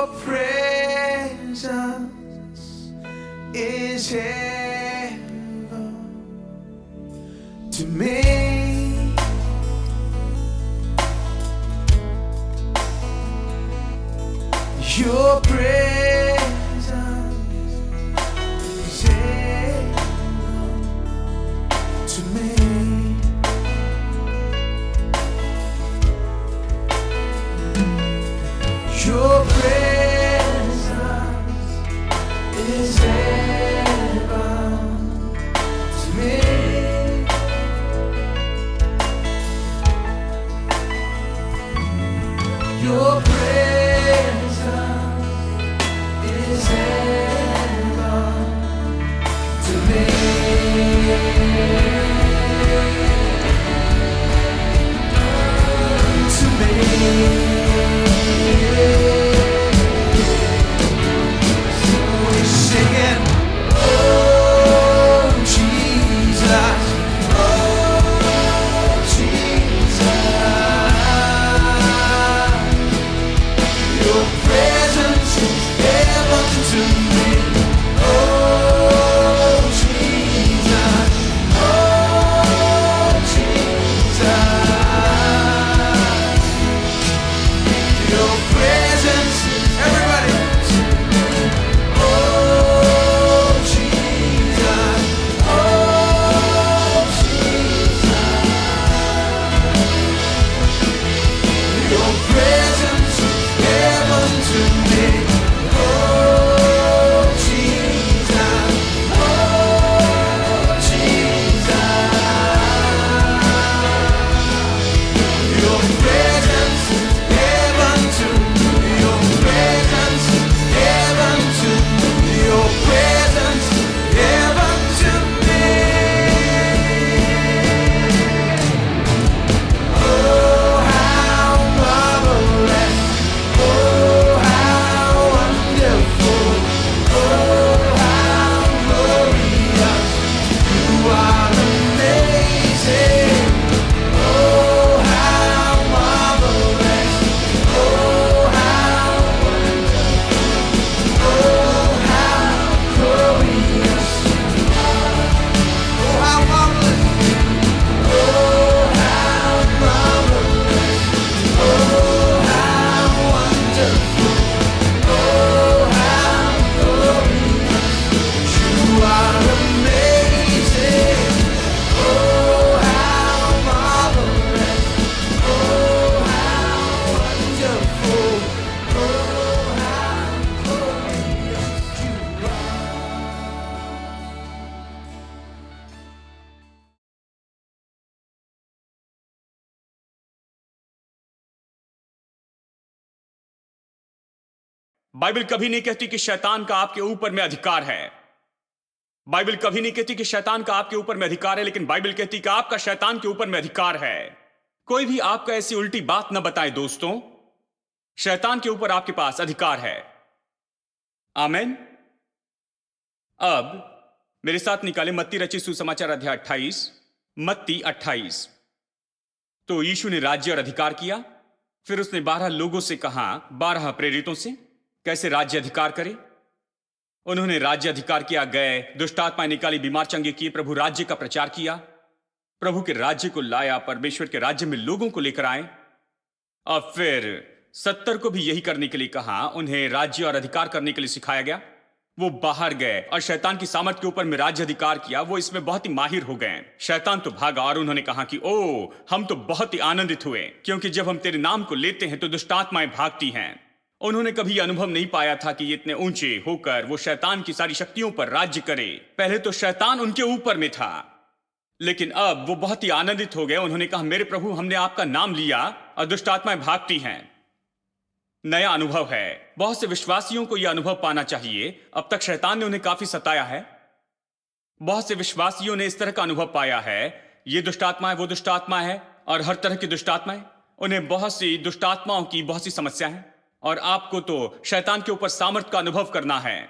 Your presence is heaven to me. Your presence is heaven to me. Your presence is heaven to me. Your presence is heaven to me. To me. Singing, oh Jesus, oh Jesus, your presence is heaven to me. Oh Jesus, oh Jesus, your presence, everybody. Bible कभी नहीं कहती कि शैतान का आपके ऊपर में अधिकार है। बाइबल कभी नहीं कहती कि शैतान का आपके ऊपर में अधिकार है, लेकिन बाइबल कहती कि आपका शैतान के ऊपर में अधिकार है। कोई भी आपको ऐसी उल्टी बात न बताए दोस्तों, शैतान के ऊपर आपके पास अधिकार है। आमीन। अब मेरे साथ निकाले मत्ती रचित सुसमाचार अध्याय 28, मत्ती 28। तो यीशु ने राज्य और अधिकार किया। फिर उसने 12 लोगों से कहा, 12 प्रेरितों से, कैसे राज्य अधिकार करे। उन्होंने राज्य अधिकार किया, गए, दुष्ट आत्माएं निकाली, बीमार चंगे किए, प्रभु राज्य का प्रचार किया, प्रभु के राज्य को लाया, परमेश्वर के राज्य में लोगों को लेकर आए। और फिर 70 को भी यही करने के लिए कहा। उन्हें राज्य और अधिकार करने के लिए सिखाया गया। वो बाहर गए और शैतान की सामर्थ के ऊपर में राज्य अधिकार किया। वो इसमें बहुत ही माहिर हो गए। शैतान तो भागा और उन्होंने कहा कि ओ, हम तो बहुत ही आनंदित हुए, क्योंकि जब हम तेरे नाम को लेते हैं तो दुष्ट आत्माएं भागती हैं। उन्होंने कभी अनुभव नहीं पाया था कि इतने ऊंचे होकर वो शैतान की सारी शक्तियों पर राज्य करे। पहले तो शैतान उनके ऊपर में था, लेकिन अब वो बहुत ही आनंदित हो गए। उन्होंने कहा, मेरे प्रभु, हमने आपका नाम लिया और दुष्ट आत्माएं भागती हैं। नया अनुभव है। बहुत से विश्वासियों को यह अनुभव पाना चाहिए। अब तक शैतान ने उन्हें काफी सताया है। बहुत से विश्वासियों ने इस तरह का अनुभव पाया है, ये दुष्ट आत्मा है, वो दुष्ट आत्मा है, और हर तरह की दुष्ट आत्माएं। उन्हें बहुत सी दुष्ट आत्माओं की बहुत सी समस्या है, और आपको तो शैतान के ऊपर सामर्थ का अनुभव करना है।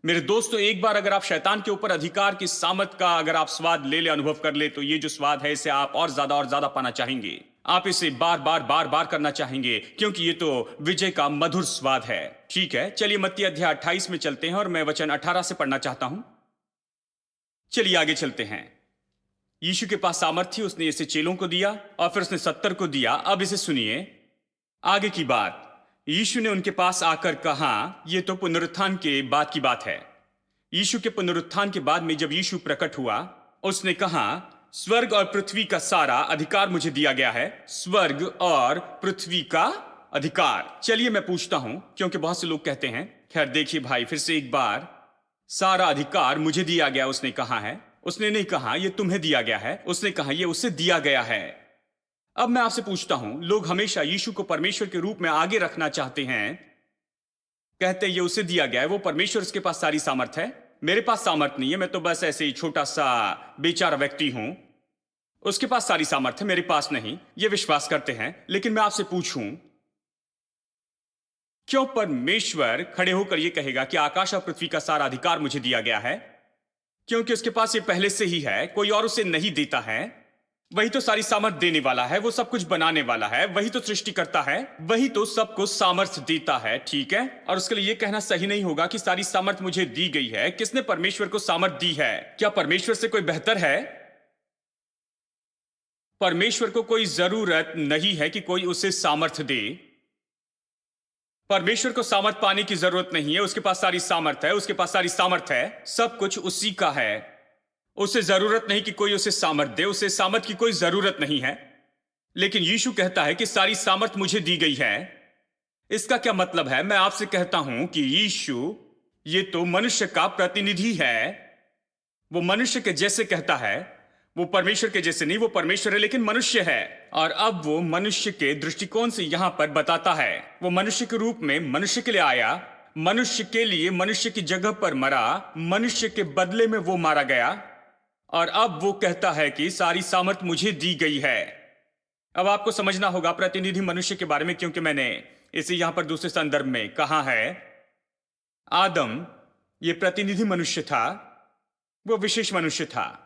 मेरे दोस्तों, एक बार अगर आप शैतान के ऊपर अधिकार की सामर्थ का अगर आप स्वाद ले ले, अनुभव कर ले, तो ये जो स्वाद है इसे आप और ज्यादा पाना चाहेंगे। आप इसे बार बार बार बार करना चाहेंगे क्योंकि ये तो विजय का मधुर स्वाद है। ठीक है, चलिए मत्ती अध्याय 28 में चलते हैं और मैं वचन 18 से पढ़ना चाहता हूं। चलिए आगे चलते हैं। यीशु के पास सामर्थ्य, उसने इसे चेलों को दिया और फिर उसने 70 को दिया। अब इसे सुनिए, आगे की बात। यीशु ने उनके पास आकर कहा, यह तो पुनरुत्थान के बाद की बात है। यीशु के पुनरुत्थान के बाद में जब यीशु प्रकट हुआ, उसने कहा, स्वर्ग और पृथ्वी का सारा अधिकार मुझे दिया गया है। स्वर्ग और पृथ्वी का अधिकार। चलिए मैं पूछता हूं, क्योंकि बहुत से लोग कहते हैं। खैर देखिए भाई, फिर से एक बार, सारा अधिकार मुझे दिया गया उसने कहा है। उसने नहीं कहा यह तुम्हें दिया गया है, उसने कहा यह उसे दिया गया है। अब मैं आपसे पूछता हूं, लोग हमेशा यीशु को परमेश्वर के रूप में आगे रखना चाहते हैं। कहते ये उसे दिया गया है, वो परमेश्वर, उसके पास सारी सामर्थ है। मेरे पास सामर्थ नहीं है, मैं तो बस ऐसे ही छोटा सा बेचारा व्यक्ति हूं। उसके पास सारी सामर्थ है, मेरे पास नहीं। ये विश्वास करते हैं। लेकिन मैं आपसे पूछूं, क्यों परमेश्वर खड़े होकर यह कहेगा कि आकाश और पृथ्वी का सारा अधिकार मुझे दिया गया है? क्योंकि उसके पास ये पहले से ही है, कोई और उसे नहीं देता है। वही तो सारी सामर्थ देने वाला है, वो सब कुछ बनाने वाला है, वही तो सृष्टि करता है, वही तो सबको सामर्थ देता है। ठीक है, और उसके लिए यह कहना सही नहीं होगा कि सारी सामर्थ मुझे दी गई है। किसने परमेश्वर को सामर्थ दी है? क्या परमेश्वर से कोई बेहतर है? परमेश्वर को कोई जरूरत नहीं है कि कोई उसे सामर्थ दे। परमेश्वर को सामर्थ पाने की जरूरत नहीं है, उसके पास सारी सामर्थ है, उसके पास सारी सामर्थ है, सब कुछ उसी का है। उसे जरूरत नहीं कि कोई उसे सामर्थ दे, उसे सामर्थ की कोई जरूरत नहीं है। लेकिन यीशु कहता है कि सारी सामर्थ मुझे दी गई है। इसका क्या मतलब है? मैं आपसे कहता हूं कि यीशु ये तो मनुष्य का प्रतिनिधि है। वो मनुष्य के जैसे कहता है, वो परमेश्वर के जैसे नहीं। वो परमेश्वर है लेकिन मनुष्य है। और अब वो मनुष्य के दृष्टिकोण से यहां पर बताता है। वो मनुष्य के रूप में मनुष्य के लिए आया, मनुष्य के लिए मनुष्य की जगह पर मरा, मनुष्य के बदले में वो मारा गया। और अब वो कहता है कि सारी सामर्थ मुझे दी गई है। अब आपको समझना होगा प्रतिनिधि मनुष्य के बारे में, क्योंकि मैंने इसे यहां पर दूसरे संदर्भ में कहा है। आदम ये प्रतिनिधि मनुष्य था, वो विशेष मनुष्य था।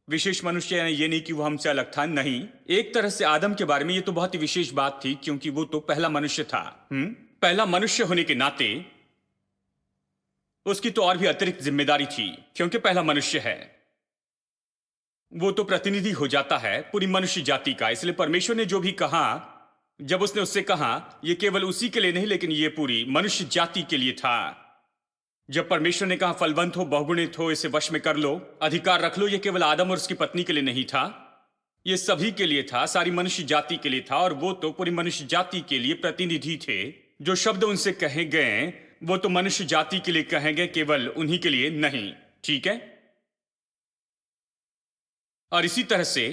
विशेष मनुष्य ये नहीं कि वो हमसे अलग था, नहीं। एक तरह से आदम के बारे में ये तो बहुत ही विशेष बात थी, क्योंकि वो तो पहला मनुष्य था। पहला मनुष्य होने के नाते उसकी तो और भी अतिरिक्त जिम्मेदारी थी, क्योंकि पहला मनुष्य है। वो तो प्रतिनिधि हो जाता है पूरी मनुष्य जाति का। इसलिए परमेश्वर ने जो भी कहा, जब उसने उससे कहा, यह केवल उसी के लिए नहीं लेकिन यह पूरी मनुष्य जाति के लिए था। जब परमेश्वर ने कहा फलवंत हो, बहुगुणित हो, इसे वश में कर लो, अधिकार रख लो, यह केवल आदम और उसकी पत्नी के लिए नहीं था, यह सभी के लिए था, सारी मनुष्य जाति के लिए था। और वो तो पूरी मनुष्य जाति के लिए प्रतिनिधि थे। जो शब्द उनसे कहे गए वो तो मनुष्य जाति के लिए कहे गए, केवल उन्हीं के लिए नहीं। ठीक है, और इसी तरह से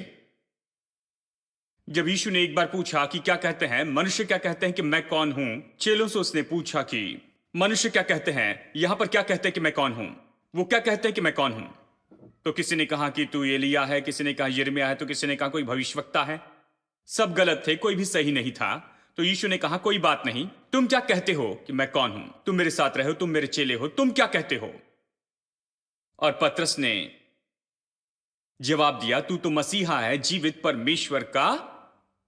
जब यीशु ने एक बार पूछा कि क्या कहते हैं मनुष्य, क्या कहते हैं कि मैं कौन हूं, चेलों से उसने पूछा कि मनुष्य क्या कहते हैं, यहां पर क्या कहते हैं कि मैं कौन हूं, वो क्या कहते हैं कि मैं कौन हूं। तो किसी ने कहा कि तू एलिया है, किसी ने कहा यिर्मयाह है, तो किसी ने कहा कोई भविष्यवक्ता है। सब गलत थे, कोई भी सही नहीं था। तो यीशु ने कहा कोई बात नहीं, तुम क्या कहते हो कि मैं कौन हूं? तुम मेरे साथ रहे हो, तुम मेरे चेले हो, तुम क्या कहते हो? और पतरस ने जवाब दिया, तू तो मसीहा है, जीवित परमेश्वर का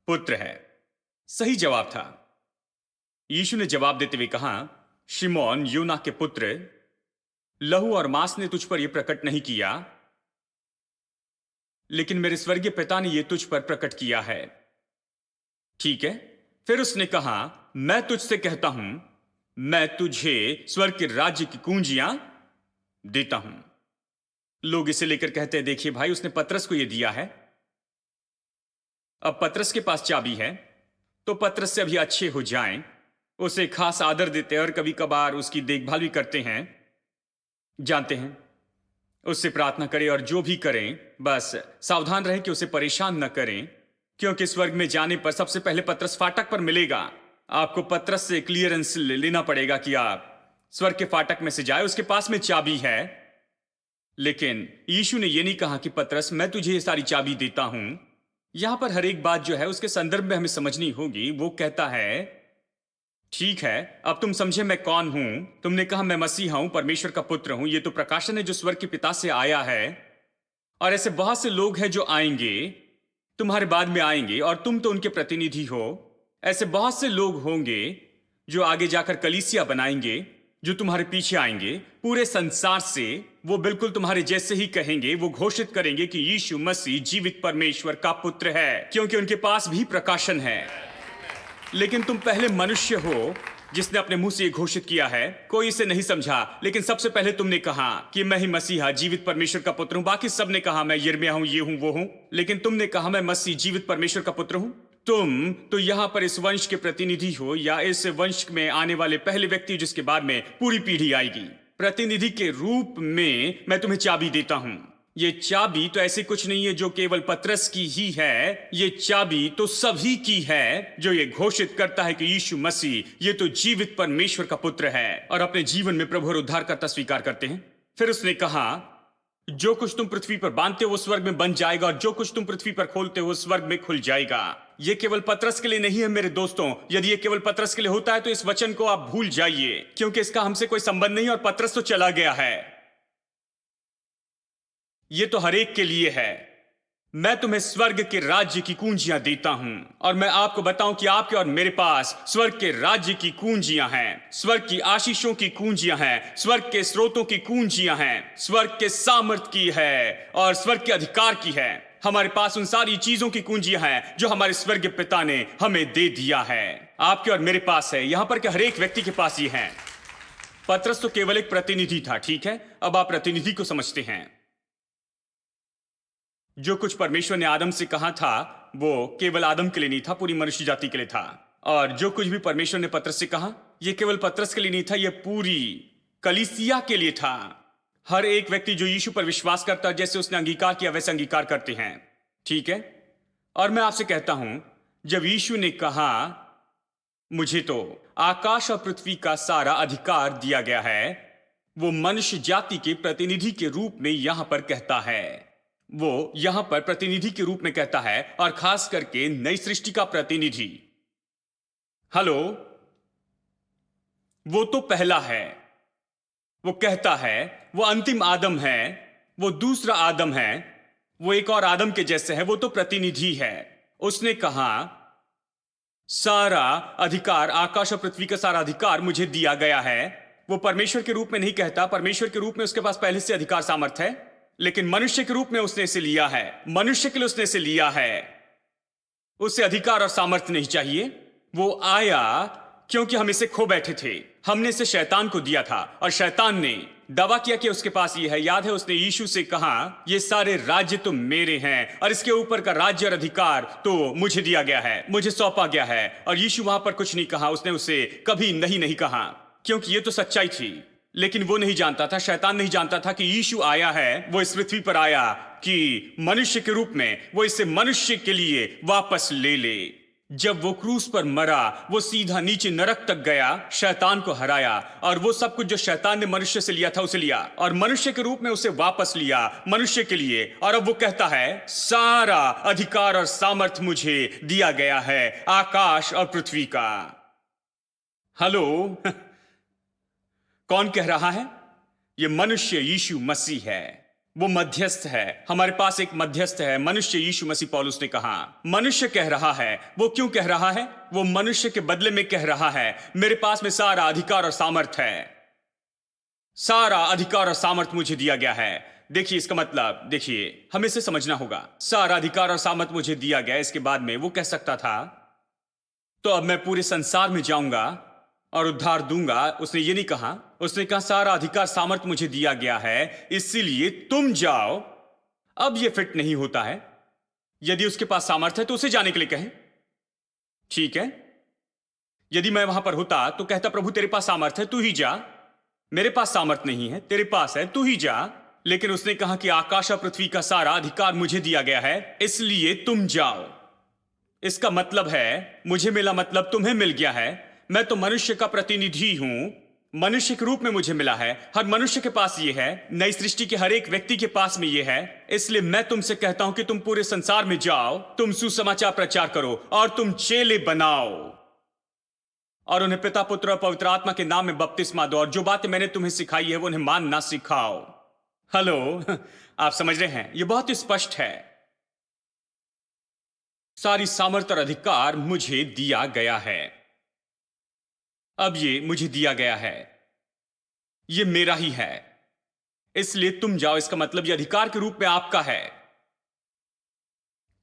पुत्र है। सही जवाब था। यीशु ने जवाब देते हुए कहा, शिमोन योना के पुत्र, लहू और मांस ने तुझ पर यह प्रकट नहीं किया, लेकिन मेरे स्वर्गीय पिता ने यह तुझ पर प्रकट किया है। ठीक है, फिर उसने कहा, मैं तुझसे कहता हूं, मैं तुझे स्वर्ग के राज्य की कुंजियां देता हूं। लोग इसे लेकर कहते हैं, देखिए भाई, उसने पतरस को यह दिया है, अब पतरस के पास चाबी है, तो पतरस से अभी अच्छे हो जाएं, उसे खास आदर देते हैं और कभी कभार उसकी देखभाल भी करते हैं। जानते हैं, उससे प्रार्थना करें और जो भी करें बस सावधान रहें कि उसे परेशान न करें, क्योंकि स्वर्ग में जाने पर सबसे पहले पतरस फाटक पर मिलेगा। आपको पतरस से क्लियरेंस लेना पड़ेगा कि आप स्वर्ग के फाटक में से जाए, उसके पास में चाबी है। लेकिन यीशु ने यह नहीं कहा कि पतरस मैं तुझे ये सारी चाबी देता हूं। यहां पर हर एक बात जो है उसके संदर्भ में हमें समझनी होगी। वो कहता है, ठीक है, अब तुम समझे मैं कौन हूं। तुमने कहा मैं मसीहा हूं, परमेश्वर का पुत्र हूं। यह तो प्रकाशन है जो स्वर्ग के पिता से आया है। और ऐसे बहुत से लोग हैं जो आएंगे, तुम्हारे बाद में आएंगे और तुम तो उनके प्रतिनिधि हो। ऐसे बहुत से लोग होंगे जो आगे जाकर कलीसिया बनाएंगे, जो तुम्हारे पीछे आएंगे पूरे संसार से। वो बिल्कुल तुम्हारे जैसे ही कहेंगे, वो घोषित करेंगे कि यीशु मसीह जीवित परमेश्वर का पुत्र है, क्योंकि उनके पास भी प्रकाशन है। लेकिन तुम पहले मनुष्य हो जिसने अपने मुंह से ये घोषित किया है। कोई इसे नहीं समझा, लेकिन सबसे पहले तुमने कहा कि मैं ही मसीहा जीवित परमेश्वर का पुत्र हूं। बाकी सबने कहा मैं यिर्मयाह हूं, ये हूं, वो हूं, लेकिन तुमने कहा मैं मसीह जीवित परमेश्वर का पुत्र हूं। तुम तो यहां पर इस वंश के प्रतिनिधि हो, या इस वंश में आने वाले पहले व्यक्ति जिसके बाद में पूरी पीढ़ी आएगी। प्रतिनिधि के रूप में मैं तुम्हें चाबी देता हूं। ये चाबी तो ऐसे कुछ नहीं है जो केवल पतरस की ही है, ये चाबी तो सभी की है जो ये घोषित करता है कि यीशु मसीह ये तो जीवित परमेश्वर का पुत्र है और अपने जीवन में प्रभु और उद्धारकर्ता स्वीकार करते हैं। फिर उसने कहा जो कुछ तुम पृथ्वी पर बांधते हो वो स्वर्ग में बंध जाएगा, और जो कुछ तुम पृथ्वी पर खोलते हो स्वर्ग में खुल जाएगा। ये केवल पतरस के लिए नहीं है मेरे दोस्तों। यदि ये केवल पतरस के लिए होता है तो इस वचन को आप भूल जाइए, क्योंकि इसका हमसे कोई संबंध नहीं और पतरस तो चला गया है। ये तो हर एक के लिए है। मैं तुम्हें स्वर्ग के राज्य की कुंजियां देता हूं, और मैं आपको बताऊं कि आपके और मेरे पास स्वर्ग के राज्य की कुंजियां हैं, स्वर्ग की आशीषों की कुंजियां हैं, स्वर्ग के स्रोतों की कुंजियां हैं, स्वर्ग के सामर्थ की है और स्वर्ग के अधिकार की है। हमारे पास उन सारी चीजों की कुंजियां हैं जो हमारे स्वर्गीय पिता ने हमें दे दिया है। आपके और मेरे पास है, यहां पर के हर एक व्यक्ति के पास ये है। पतरस तो केवल एक प्रतिनिधि था, ठीक है। अब आप प्रतिनिधि को समझते हैं। जो कुछ परमेश्वर ने आदम से कहा था वो केवल आदम के लिए नहीं था, पूरी मनुष्य जाति के लिए था। और जो कुछ भी परमेश्वर ने पतरस से कहा ये केवल पतरस के लिए नहीं था, ये पूरी कलीसिया के लिए था। हर एक व्यक्ति जो यीशु पर विश्वास करता है, जैसे उसने अंगीकार किया वैसे अंगीकार करते हैं, ठीक है। और मैं आपसे कहता हूं, जब यीशु ने कहा मुझे तो आकाश और पृथ्वी का सारा अधिकार दिया गया है, वो मनुष्य जाति के प्रतिनिधि के रूप में यहां पर कहता है। वो यहां पर प्रतिनिधि के रूप में कहता है, और खास करके नई सृष्टि का प्रतिनिधि। हेलो, वो तो पहला है। वो कहता है वो अंतिम आदम है, वो दूसरा आदम है, वो एक और आदम के जैसे है, वो तो प्रतिनिधि है। उसने कहा सारा अधिकार, आकाश और पृथ्वी का सारा अधिकार मुझे दिया गया है। वो परमेश्वर के रूप में नहीं कहता, परमेश्वर के रूप में उसके पास पहले से अधिकार सामर्थ है, लेकिन मनुष्य के रूप में उसने इसे लिया है। मनुष्य के लिए उसने इसे लिया है। उसे अधिकार और सामर्थ्य नहीं चाहिए। वो आया क्योंकि हम इसे खो बैठे थे। हमने इसे शैतान को दिया था, और शैतान ने दावा किया कि उसके पास ये है। याद है, उसने यीशु से कहा ये सारे राज्य तो मेरे हैं, और इसके ऊपर का राज्य और अधिकार तो मुझे दिया गया है, मुझे सौंपा गया है। और यीशु वहां पर कुछ नहीं कहा, उसने उसे कभी नहीं कहा, क्योंकि ये तो सच्चाई थी। लेकिन वो नहीं जानता था, शैतान नहीं जानता था कि यीशु आया है, वो इस पृथ्वी पर आया कि मनुष्य के रूप में वो इसे मनुष्य के लिए वापस ले ले। जब वो क्रूस पर मरा, वो सीधा नीचे नरक तक गया, शैतान को हराया, और वो सब कुछ जो शैतान ने मनुष्य से लिया था उसे लिया, और मनुष्य के रूप में उसे वापस लिया मनुष्य के लिए। और अब वो कहता है सारा अधिकार और सामर्थ मुझे दिया गया है, आकाश और पृथ्वी का। हेलो, कौन कह रहा है? ये मनुष्य यीशु मसीह है। वो मध्यस्थ है। हमारे पास एक मध्यस्थ है, मनुष्य यीशु मसीह। पौलुस ने कहा मनुष्य कह रहा है। वो क्यों कह रहा है? वो मनुष्य के बदले में कह रहा है मेरे पास में सारा अधिकार और सामर्थ है, सारा अधिकार और सामर्थ मुझे दिया गया है। देखिए इसका मतलब, देखिए हमें इसे समझना होगा। सारा अधिकार और सामर्थ मुझे दिया गया, इसके बाद में वो कह सकता था तो अब मैं पूरे संसार में जाऊंगा और उद्धार दूंगा। उसने ये नहीं कहा, उसने कहा सारा अधिकार सामर्थ मुझे दिया गया है, इसीलिए तुम जाओ। अब ये फिट नहीं होता है। यदि उसके पास सामर्थ है तो उसे जाने के लिए कहें, ठीक है। यदि मैं वहां पर होता तो कहता प्रभु तेरे पास सामर्थ है, तू ही जा। मेरे पास सामर्थ नहीं है, तेरे पास है, तू ही जा। लेकिन उसने कहा कि आकाश और पृथ्वी का सारा अधिकार मुझे दिया गया है, इसलिए तुम जाओ। इसका मतलब है मुझे मिला मतलब तुम्हें मिल गया है। मैं तो मनुष्य का प्रतिनिधि हूं, मनुष्य के रूप में मुझे मिला है। हर मनुष्य के पास ये है, नई सृष्टि के हर एक व्यक्ति के पास में ये है। इसलिए मैं तुमसे कहता हूं कि तुम पूरे संसार में जाओ, तुम सुसमाचार प्रचार करो और तुम चेले बनाओ, और उन्हें पिता पुत्र और पवित्र आत्मा के नाम में बपतिस्मा दो, और जो बातें मैंने तुम्हें सिखाई है वो उन्हें मानना सिखाओ। हेलो, आप समझ रहे हैं? ये बहुत ही स्पष्ट है। सारी सामर्थ और अधिकार मुझे दिया गया है। अब ये मुझे दिया गया है, ये मेरा ही है, इसलिए तुम जाओ। इसका मतलब ये अधिकार के रूप में आपका है,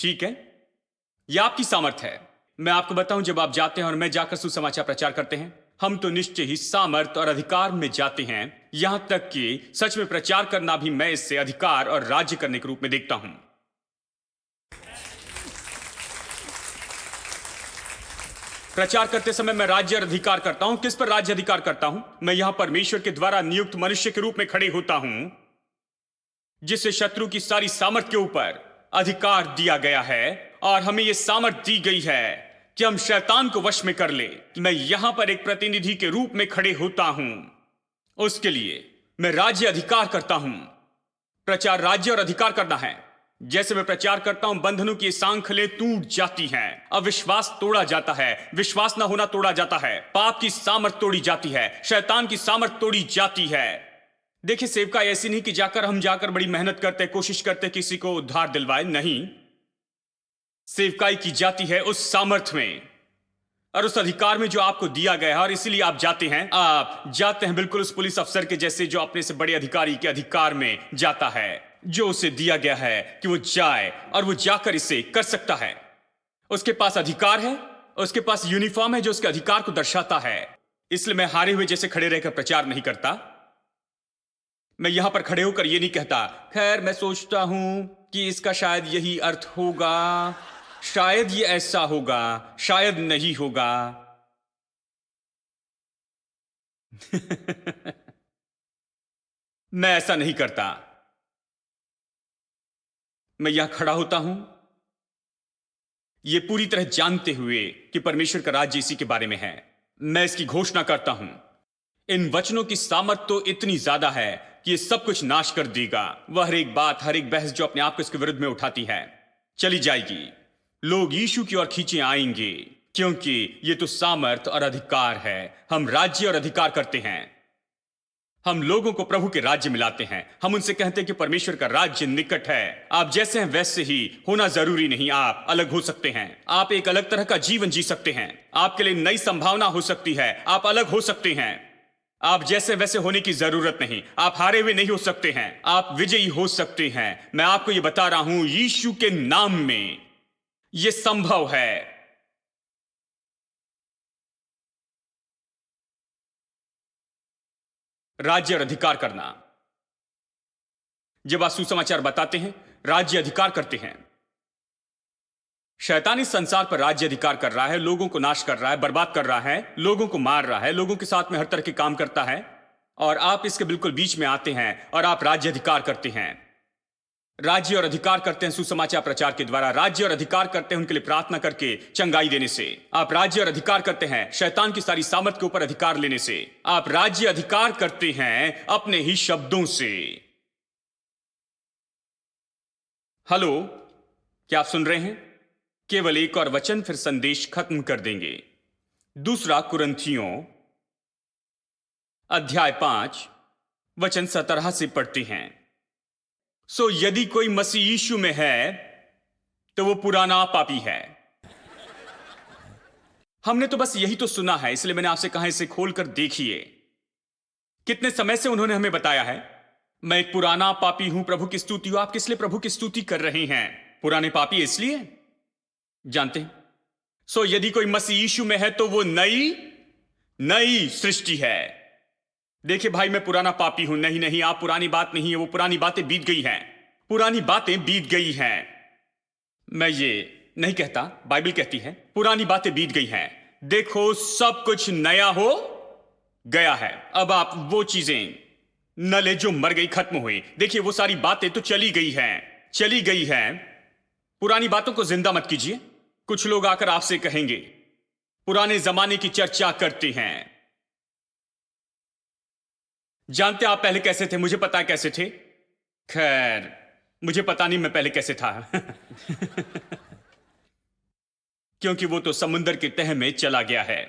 ठीक है? ये आपकी सामर्थ है। मैं आपको बताऊं, जब आप जाते हैं और मैं जाकर सुसमाचार प्रचार करते हैं, हम तो निश्चय ही सामर्थ और अधिकार में जाते हैं। यहां तक कि सच में प्रचार करना भी मैं इससे अधिकार और राज्य करने के रूप में देखता हूं। प्रचार करते समय मैं राज्य और अधिकार करता हूं। किस पर राज्य अधिकार करता हूं? मैं यहां परमेश्वर के द्वारा नियुक्त मनुष्य के रूप में खड़े होता हूं, जिसे शत्रु की सारी सामर्थ के ऊपर अधिकार दिया गया है, और हमें यह सामर्थ दी गई है कि हम शैतान को वश में कर ले। मैं यहां पर एक प्रतिनिधि के रूप में खड़े होता हूं, उसके लिए मैं राज्य अधिकार करता हूं। प्रचार राज्य और अधिकार करना है। जैसे मैं प्रचार करता हूं, बंधनों की सांखलें टूट जाती हैं, अविश्वास तोड़ा जाता है, विश्वास न होना तोड़ा जाता है, पाप की सामर्थ तोड़ी जाती है, शैतान की सामर्थ तोड़ी जाती है। देखिए, सेवकाई ऐसी नहीं कि हम जाकर बड़ी मेहनत करते, कोशिश करते किसी को उद्धार दिलवाए। नहीं, सेवकाई की जाती है उस सामर्थ में और उस अधिकार में जो आपको दिया गया है, और इसीलिए आप जाते हैं। आप जाते हैं बिल्कुल उस पुलिस अफसर के जैसे, जो अपने से बड़े अधिकारी के अधिकार में जाता है, जो उसे दिया गया है कि वो जाए और वो जाकर इसे कर सकता है। उसके पास अधिकार है, उसके पास यूनिफॉर्म है जो उसके अधिकार को दर्शाता है। इसलिए मैं हारे हुए जैसे खड़े रहकर प्रचार नहीं करता। मैं यहां पर खड़े होकर यह नहीं कहता, खैर मैं सोचता हूं कि इसका शायद यही अर्थ होगा, शायद ये ऐसा होगा, शायद नहीं होगा। मैं ऐसा नहीं करता। मैं यहां खड़ा होता हूं यह पूरी तरह जानते हुए कि परमेश्वर का राज्य इसी के बारे में है। मैं इसकी घोषणा करता हूं। इन वचनों की सामर्थ तो इतनी ज्यादा है कि ये सब कुछ नाश कर देगा। वह हर एक बात, हर एक बहस जो अपने आप को इसके विरुद्ध में उठाती है, चली जाएगी। लोग यीशु की ओर खींचे आएंगे, क्योंकि ये तो सामर्थ और अधिकार है। हम राज्य और अधिकार करते हैं। हम लोगों को प्रभु के राज्य में लाते हैं। हम उनसे कहते हैं कि परमेश्वर का राज्य निकट है। आप जैसे हैं वैसे ही होना जरूरी नहीं। आप अलग हो सकते हैं। आप एक अलग तरह का जीवन जी सकते हैं। आपके लिए नई संभावना हो सकती है। आप अलग हो सकते हैं। आप जैसे वैसे होने की जरूरत नहीं। आप हारे हुए नहीं हो सकते हैं। आप विजयी हो सकते हैं। मैं आपको यह बता रहा हूं, यीशु के नाम में यह संभव है। राज्य और अधिकार करना। जब आप सुसमाचार बताते हैं, राज्य अधिकार करते हैं। शैतान इस संसार पर राज्य अधिकार कर रहा है, लोगों को नाश कर रहा है, बर्बाद कर रहा है, लोगों को मार रहा है, लोगों के साथ में हर तरह के काम करता है, और आप इसके बिल्कुल बीच में आते हैं और आप राज्य अधिकार करते हैं। राज्य और अधिकार करते हैं सुसमाचार प्रचार के द्वारा। राज्य और अधिकार करते हैं उनके लिए प्रार्थना करके, चंगाई देने से। आप राज्य और अधिकार करते हैं शैतान की सारी सामर्थ के ऊपर अधिकार लेने से। आप राज्य अधिकार करते हैं अपने ही शब्दों से। हेलो, क्या आप सुन रहे हैं? केवल एक और वचन, फिर संदेश खत्म कर देंगे। दूसरा कुरिन्थियों अध्याय 5 वचन 17 से पढ़ते हैं। सो यदि कोई मसीह यीशु में है तो वो पुराना पापी है। हमने तो बस यही तो सुना है, इसलिए मैंने आपसे कहा इसे खोलकर देखिए। कितने समय से उन्होंने हमें बताया है, मैं एक पुराना पापी हूं, प्रभु की स्तुति हो। आप किस लिए प्रभु की स्तुति कर रहे हैं? पुराने पापी इसलिए जानते हैं। सो यदि कोई मसीह यीशु में है तो वो नई सृष्टि है। देखिए भाई, मैं पुराना पापी हूं। नहीं नहीं, आप पुरानी बात नहीं है, वो पुरानी बातें बीत गई हैं। पुरानी बातें बीत गई हैं। मैं ये नहीं कहता, बाइबल कहती है पुरानी बातें बीत गई हैं। देखो, सब कुछ नया हो गया है। अब आप वो चीजें न ले जो मर गई, खत्म हुई। देखिए, वो सारी बातें तो चली गई हैं। पुरानी बातों को जिंदा मत कीजिए। कुछ लोग आकर आपसे कहेंगे पुराने जमाने की चर्चा करते हैं। जानते आप पहले कैसे थे? मुझे पता है कैसे थे। खैर, मुझे पता नहीं मैं पहले कैसे था। क्योंकि वो तो समुंदर के तह में चला गया है।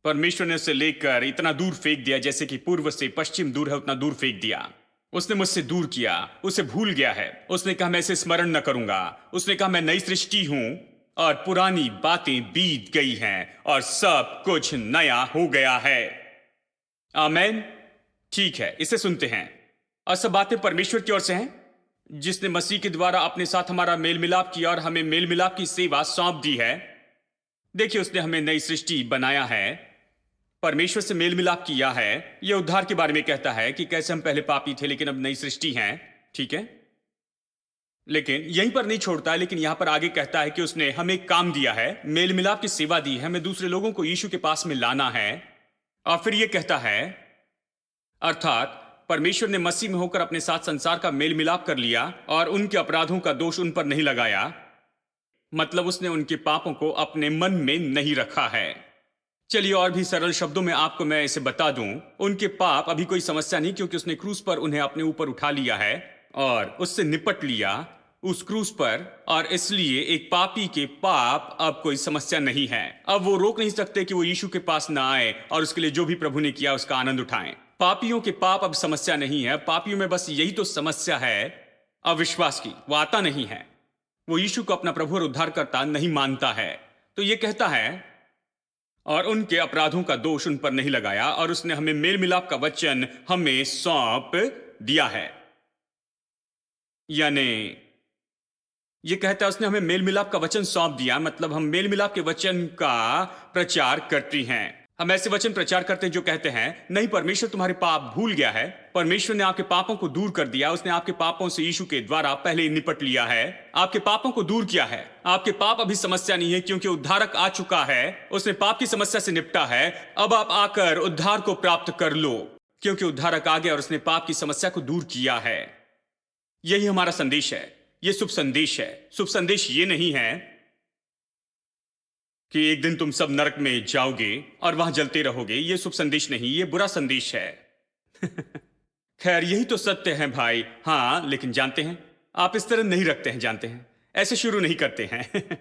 परमेश्वर ने उसे लेकर इतना दूर फेंक दिया, जैसे कि पूर्व से पश्चिम दूर है उतना दूर फेंक दिया। उसने मुझसे दूर किया, उसे भूल गया है। उसने कहा मैं इसे स्मरण न करूंगा। उसने कहा मैं नई सृष्टि हूं, और पुरानी बातें बीत गई हैं और सब कुछ नया हो गया है। आमेन। ठीक है, इसे सुनते हैं। और सब बातें परमेश्वर की ओर से हैं, जिसने मसीह के द्वारा अपने साथ हमारा मेल मिलाप किया और हमें मेल मिलाप की सेवा सौंप दी है। देखिए, उसने हमें नई सृष्टि बनाया है, परमेश्वर से मेल मिलाप किया है। यह उद्धार के बारे में कहता है कि कैसे हम पहले पापी थे लेकिन अब नई सृष्टि हैं। ठीक है, लेकिन यहीं पर नहीं छोड़ता है, लेकिन यहां पर आगे कहता है कि उसने हमें एक काम दिया है, मेल मिलाप की सेवा दी है, हमें दूसरे लोगों को यीशु के पास में लाना है। और फिर यह कहता है, अर्थात परमेश्वर ने मसीह में होकर अपने साथ संसार का मेल मिलाप कर लिया और उनके अपराधों का दोष उन पर नहीं लगाया। मतलब उसने उनके पापों को अपने मन में नहीं रखा है। चलिए और भी सरल शब्दों में आपको मैं इसे बता दूं, उनके पाप अभी कोई समस्या नहीं, क्योंकि उसने क्रूस पर उन्हें अपने ऊपर उठा लिया है और उससे निपट लिया उस क्रूस पर, और इसलिए एक पापी के पाप अब कोई समस्या नहीं है। अब वो रोक नहीं सकते कि वो यीशु के पास ना आए और उसके लिए जो भी प्रभु ने किया उसका आनंद उठाएं। पापियों के पाप अब समस्या नहीं है। पापियों में बस यही तो समस्या है, अविश्वास की। वो आता नहीं है, वो यीशु को अपना प्रभु और उद्धारकर्ता नहीं मानता है। तो ये कहता है, और उनके अपराधों का दोष उन पर नहीं लगाया, और उसने हमें मेल मिलाप का वचन हमें सौंप दिया है। यानी ये कहता है उसने हमें मेल मिलाप का वचन सौंप दिया, मतलब हम मेल मिलाप के वचन का प्रचार करती हैं। हम ऐसे वचन प्रचार करते हैं जो कहते हैं, नहीं, परमेश्वर तुम्हारे पाप भूल गया है, परमेश्वर ने आपके पापों को दूर कर दिया, उसने आपके पापों से यीशु के द्वारा पहले ही निपट लिया है, आपके पापों को दूर किया है। आपके पाप अभी समस्या नहीं है, क्योंकि उद्धारक आ चुका है, उसने पाप की समस्या से निपटा है। अब आप आकर उद्धार को प्राप्त कर लो, क्योंकि उद्धारक आ गया और उसने पाप की समस्या को दूर किया है। यही हमारा संदेश है, यह शुभ संदेश है। शुभ संदेश ये नहीं है कि एक दिन तुम सब नरक में जाओगे और वहां जलते रहोगे। यह शुभ संदेश नहीं, यह बुरा संदेश है। खैर, यही तो सत्य है भाई। हाँ, लेकिन जानते हैं, आप इस तरह नहीं रखते हैं। जानते हैं, ऐसे शुरू नहीं करते हैं।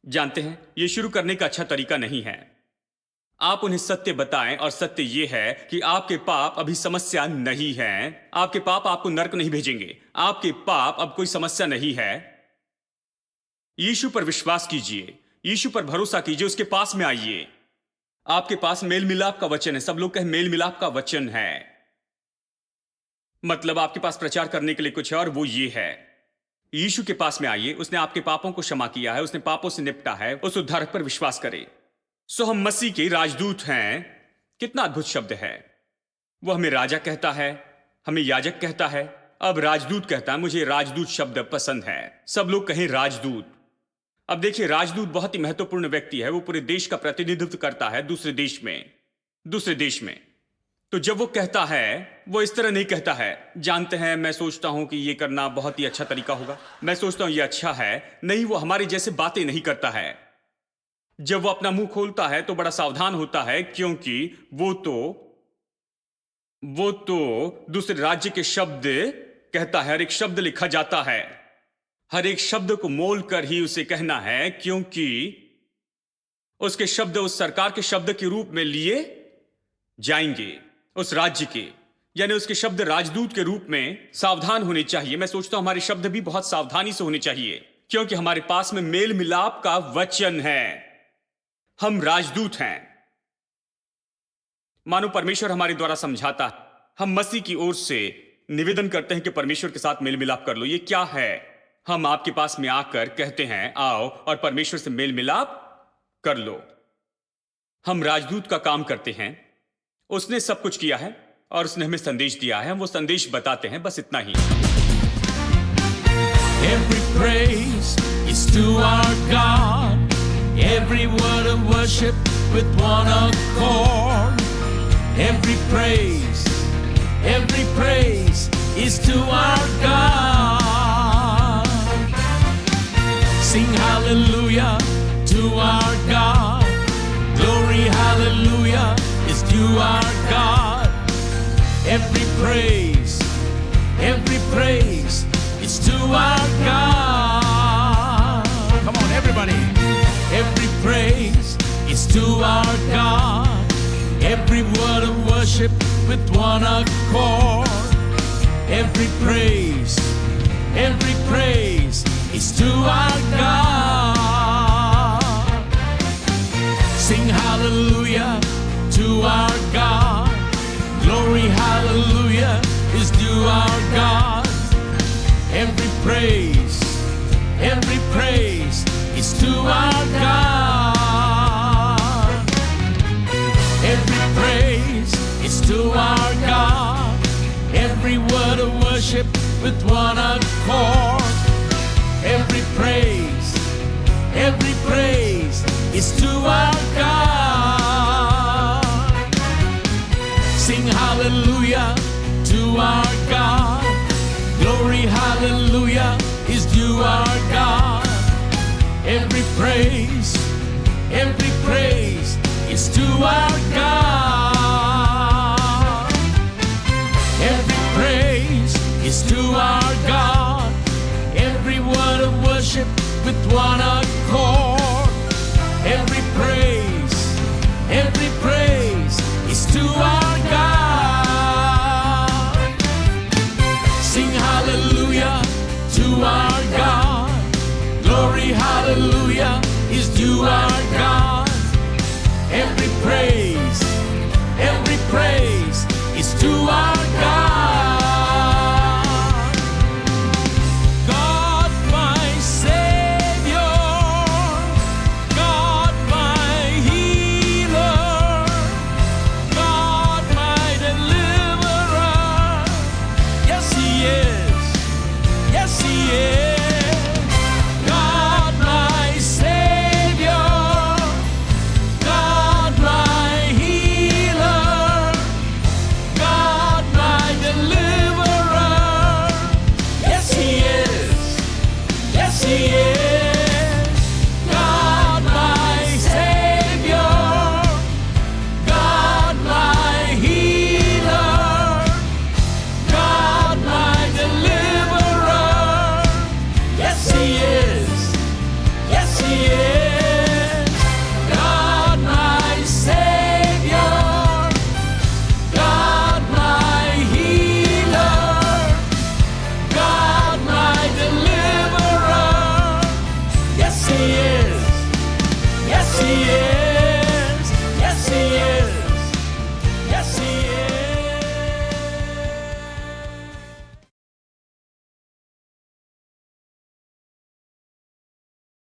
जानते हैं, यह शुरू करने का अच्छा तरीका नहीं है। आप उन्हें सत्य बताएं, और सत्य यह है कि आपके पाप अभी समस्या नहीं है। आपके पाप आपको नरक नहीं भेजेंगे। आपके पाप अब कोई समस्या नहीं है। यीशु पर विश्वास कीजिए, यीशु पर भरोसा कीजिए, उसके पास में आइए। आपके पास मेल मिलाप का वचन है। सब लोग कहें मेल मिलाप का वचन है, मतलब आपके पास प्रचार करने के लिए कुछ है, और वो ये है, यीशु के पास में आइए। उसने आपके पापों को क्षमा किया है, उसने पापों से निपटा है। उस उद्धारक पर विश्वास करें। सो हम मसीह के राजदूत हैं। कितना अद्भुत शब्द है। वो हमें राजा कहता है, हमें याजक कहता है, अब राजदूत कहता है। मुझे राजदूत शब्द पसंद है। सब लोग कहें राजदूत। अब देखिए, राजदूत बहुत ही महत्वपूर्ण व्यक्ति है। वो पूरे देश का प्रतिनिधित्व करता है दूसरे देश में। तो जब वो कहता है, वो इस तरह नहीं कहता है, जानते हैं, मैं सोचता हूं कि ये करना बहुत ही अच्छा तरीका होगा, मैं सोचता हूं ये अच्छा है। नहीं, वो हमारी जैसे बातें नहीं करता है। जब वो अपना मुंह खोलता है तो बड़ा सावधान होता है, क्योंकि वो तो दूसरे राज्य के शब्द कहता है। हर एक शब्द लिखा जाता है, हर एक शब्द को मोल कर ही उसे कहना है, क्योंकि उसके शब्द उस सरकार के शब्द के रूप में लिए जाएंगे, उस राज्य के। यानी उसके शब्द राजदूत के रूप में सावधान होने चाहिए। मैं सोचता हूं हमारे शब्द भी बहुत सावधानी से होने चाहिए, क्योंकि हमारे पास में मेल मिलाप का वचन है। हम राजदूत हैं। मानो परमेश्वर हमारे द्वारा समझाता है। हम मसीह की ओर से निवेदन करते हैं कि परमेश्वर के साथ मेल मिलाप कर लो। ये क्या है? हम आपके पास में आकर कहते हैं, आओ और परमेश्वर से मेल मिलाप कर लो। हम राजदूत का काम करते हैं। उसने सब कुछ किया है और उसने हमें संदेश दिया है। हम वो संदेश बताते हैं, बस इतना ही। Every praise is to our God. Every word of worship with one accord. Every praise is to our God. Sing hallelujah to our God. Glory, hallelujah is to our God. Every praise is to our God. Come on, everybody. Every praise is to our God. Every word of worship with one accord. Every praise is to our God. Sing hallelujah to our God. Glory, hallelujah is due our God. Every praise is to our God. Every praise is to our God. Every word of worship with one accord. Every praise is to our God. Sing hallelujah to our God. Glory, hallelujah is due our God. Every praise is to our God. Every praise is to our God. Every word of worship with one accord.